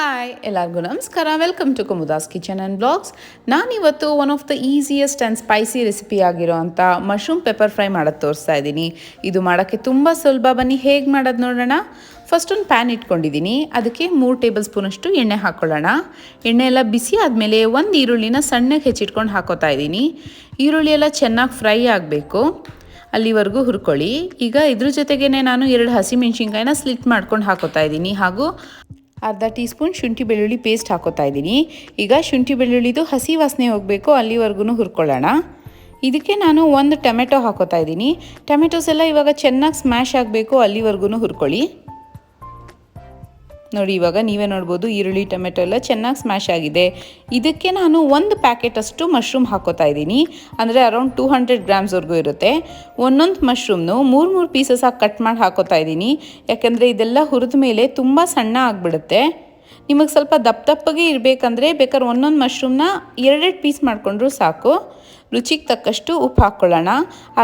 Hi ಎಲ್ಲರಿಗೂ ನಮಸ್ಕಾರ. Welcome to Kumuda's kitchen and blogs. ನಾನಿವತ್ತು one of the easiest and spicy recipe ಆಗಿರೋ ಅಂಥ ಮಶ್ರೂಮ್ ಪೆಪ್ಪರ್ ಫ್ರೈ ಮಾಡೋದು ತೋರಿಸ್ತಾ ಇದ್ದೀನಿ. ಇದು ಮಾಡೋಕ್ಕೆ ತುಂಬ ಸುಲಭ. ಬನ್ನಿ ಹೇಗೆ ಮಾಡೋದು ನೋಡೋಣ. ಫಸ್ಟ್ ಒಂದು ಪ್ಯಾನ್ ಇಟ್ಕೊಂಡಿದ್ದೀನಿ. ಅದಕ್ಕೆ 3 ಟೇಬಲ್ ಸ್ಪೂನಷ್ಟು ಎಣ್ಣೆ ಹಾಕ್ಕೊಳ್ಳೋಣ. ಎಣ್ಣೆ ಎಲ್ಲ ಬಿಸಿ ಆದಮೇಲೆ ಒಂದು ಈರುಳ್ಳಿನ ಸಣ್ಣಗೆ ಹೆಚ್ಚಿಟ್ಕೊಂಡು ಹಾಕೋತಾ ಇದ್ದೀನಿ. ಈರುಳ್ಳಿ ಎಲ್ಲ ಚೆನ್ನಾಗಿ ಫ್ರೈ ಆಗಬೇಕು, ಅಲ್ಲಿವರೆಗೂ ಹುರ್ಕೊಳ್ಳಿ. ಈಗ ಇದ್ರ ಜೊತೆಗೇ ನಾನು 2 ಹಸಿಮೆಣ್ಸಿನ್ಕಾಯಿನ ಸ್ಲಿಟ್ ಮಾಡ್ಕೊಂಡು ಹಾಕೋತಾ ಇದ್ದೀನಿ. ಹಾಗೂ ಅರ್ಧ ಟೀ ಸ್ಪೂನ್ ಶುಂಠಿ ಬೆಳ್ಳುಳ್ಳಿ ಪೇಸ್ಟ್ ಹಾಕೋತಾ ಇದ್ದೀನಿ. ಈಗ ಶುಂಠಿ ಬೆಳ್ಳುಳ್ಳಿದು ಹಸಿ ವಾಸನೆ ಹೋಗಬೇಕು, ಅಲ್ಲಿವರೆಗೂ ಹುರ್ಕೊಳ್ಳೋಣ. ಇದಕ್ಕೆ ನಾನು 1 ಟೊಮೆಟೊ ಹಾಕೋತಾ ಇದ್ದೀನಿ. ಟೊಮೆಟೊಸ್ ಎಲ್ಲ ಇವಾಗ ಚೆನ್ನಾಗಿ ಸ್ಮ್ಯಾಶ್ ಆಗಬೇಕು, ಅಲ್ಲಿವರೆಗೂ ಹುರ್ಕೊಳ್ಳಿ. ನೋಡಿ, ಇವಾಗ ನೀವೇ ನೋಡ್ಬೋದು ಈರುಳ್ಳಿ ಟೊಮೆಟೊ ಎಲ್ಲ ಚೆನ್ನಾಗಿ ಸ್ಮ್ಯಾಶ್ ಆಗಿದೆ. ಇದಕ್ಕೆ ನಾನು 1 ಪ್ಯಾಕೆಟಷ್ಟು ಮಶ್ರೂಮ್ ಹಾಕೋತಾ ಇದ್ದೀನಿ. ಅಂದರೆ ಅರೌಂಡ್ 200 ಗ್ರಾಮ್ಸ್ವರೆಗೂ ಇರುತ್ತೆ. ಒಂದೊಂದು ಮಶ್ರೂಮ್ನು 3 ಪೀಸಸ್ಸಾಗಿ ಕಟ್ ಮಾಡಿ ಹಾಕೋತಾ ಇದ್ದೀನಿ. ಯಾಕೆಂದರೆ ಇದೆಲ್ಲ ಹುರಿದ ಮೇಲೆ ತುಂಬ ಸಣ್ಣ ಆಗಿಬಿಡುತ್ತೆ. ನಿಮಗೆ ಸ್ವಲ್ಪ ದಪ್ಪಗೆ ಇರಬೇಕಂದ್ರೆ ಬೇಕಾದ್ರೆ ಒಂದೊಂದು ಮಶ್ರೂಮ್ನ 2 ಪೀಸ್ ಮಾಡಿಕೊಂಡ್ರೂ ಸಾಕು. ರುಚಿಗೆ ತಕ್ಕಷ್ಟು ಉಪ್ಪು ಹಾಕ್ಕೊಳ್ಳೋಣ.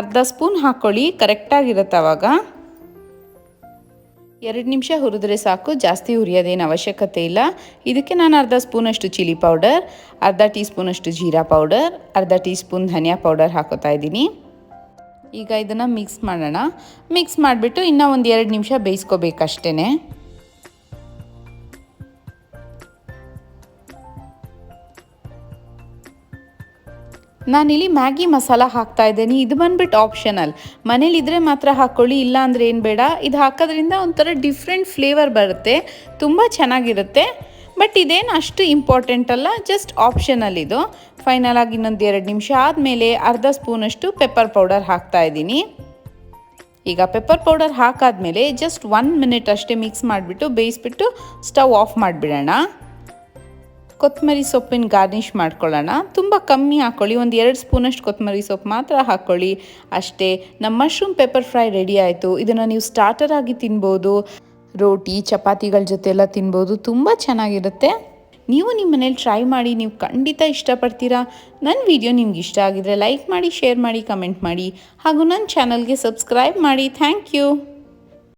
ಅರ್ಧ ಸ್ಪೂನ್ ಹಾಕ್ಕೊಳ್ಳಿ, ಕರೆಕ್ಟಾಗಿರುತ್ತೆ ಆವಾಗ. 2 ನಿಮಿಷ ಹುರಿದ್ರೆ ಸಾಕು, ಜಾಸ್ತಿ ಹುರಿಯೋದೇನು ಅವಶ್ಯಕತೆ ಇಲ್ಲ. ಇದಕ್ಕೆ ನಾನು ಅರ್ಧ ಸ್ಪೂನಷ್ಟು ಚಿಲ್ಲಿ ಪೌಡರ್, ಅರ್ಧ ಟೀ ಸ್ಪೂನಷ್ಟು ಜೀರಾ ಪೌಡರ್, ಅರ್ಧ ಟೀ ಸ್ಪೂನ್ ಧನಿಯಾ ಪೌಡರ್ ಹಾಕೋತಾ ಇದ್ದೀನಿ. ಈಗ ಇದನ್ನು ಮಿಕ್ಸ್ ಮಾಡೋಣ. ಮಿಕ್ಸ್ ಮಾಡಿಬಿಟ್ಟು ಇನ್ನೂ ಒಂದು 2 ನಿಮಿಷ ಬೇಯಿಸ್ಕೋಬೇಕಷ್ಟೇ. ನಾನಿಲ್ಲಿ ಮ್ಯಾಗಿ ಮಸಾಲ ಹಾಕ್ತಾ ಇದ್ದೀನಿ. ಇದು ಬಂದುಬಿಟ್ಟು ಆಪ್ಷನಲ್. ಮನೇಲಿದ್ದರೆ ಮಾತ್ರ ಹಾಕ್ಕೊಳ್ಳಿ, ಇಲ್ಲ ಅಂದರೆ ಏನು ಬೇಡ. ಇದು ಹಾಕೋದ್ರಿಂದ ಒಂಥರ ಡಿಫ್ರೆಂಟ್ ಫ್ಲೇವರ್ ಬರುತ್ತೆ, ತುಂಬ ಚೆನ್ನಾಗಿರುತ್ತೆ. ಬಟ್ ಇದೇನು ಅಷ್ಟು ಇಂಪಾರ್ಟೆಂಟ್ ಅಲ್ಲ, ಜಸ್ಟ್ ಆಪ್ಷನಲ್ ಇದು. ಫೈನಲ್ ಆಗಿ ಇನ್ನೊಂದು 2 ನಿಮಿಷ ಆದಮೇಲೆ ಅರ್ಧ ಸ್ಪೂನಷ್ಟು ಪೆಪ್ಪರ್ ಪೌಡರ್ ಹಾಕ್ತಾ ಇದ್ದೀನಿ. ಈಗ ಪೆಪ್ಪರ್ ಪೌಡರ್ ಹಾಕಾದ್ಮೇಲೆ ಜಸ್ಟ್ 1 ಮಿನಿಟ್ ಅಷ್ಟೇ ಮಿಕ್ಸ್ ಮಾಡಿಬಿಟ್ಟು ಬೇಯಿಸ್ಬಿಟ್ಟು ಸ್ಟವ್ ಆಫ್ ಮಾಡಿಬಿಡೋಣ. ಕೊತ್ತಂಬರಿ ಸೊಪ್ಪಿನ ಗಾರ್ನಿಷ್ ಮಾಡ್ಕೊಳ್ಳೋಣ. ತುಂಬ ಕಮ್ಮಿ ಹಾಕ್ಕೊಳ್ಳಿ, ಒಂದು 2 ಸ್ಪೂನಷ್ಟು ಕೊತ್ತಂಬರಿ ಸೊಪ್ಪು ಮಾತ್ರ ಹಾಕ್ಕೊಳ್ಳಿ ಅಷ್ಟೇ. ನಮ್ಮ ಮಶ್ರೂಮ್ ಪೆಪ್ಪರ್ ಫ್ರೈ ರೆಡಿ ಆಯಿತು. ಇದನ್ನು ನೀವು ಸ್ಟಾರ್ಟರ್ ಆಗಿ ತಿನ್ಬೋದು, ರೋಟಿ ಚಪಾತಿಗಳ ಜೊತೆ ಎಲ್ಲ ತಿನ್ಬೋದು, ತುಂಬ ಚೆನ್ನಾಗಿರುತ್ತೆ. ನೀವು ನಿಮ್ಮ ಮನೇಲಿ ಟ್ರೈ ಮಾಡಿ, ನೀವು ಖಂಡಿತ ಇಷ್ಟಪಡ್ತೀರಾ. ನನ್ನ ವಿಡಿಯೋ ನಿಮ್ಗೆ ಇಷ್ಟ ಆಗಿದ್ರೆ ಲೈಕ್ ಮಾಡಿ, ಶೇರ್ ಮಾಡಿ, ಕಮೆಂಟ್ ಮಾಡಿ, ಹಾಗೂ ನನ್ನ ಚಾನಲ್ಗೆ ಸಬ್ಸ್ಕ್ರೈಬ್ ಮಾಡಿ. Thank you.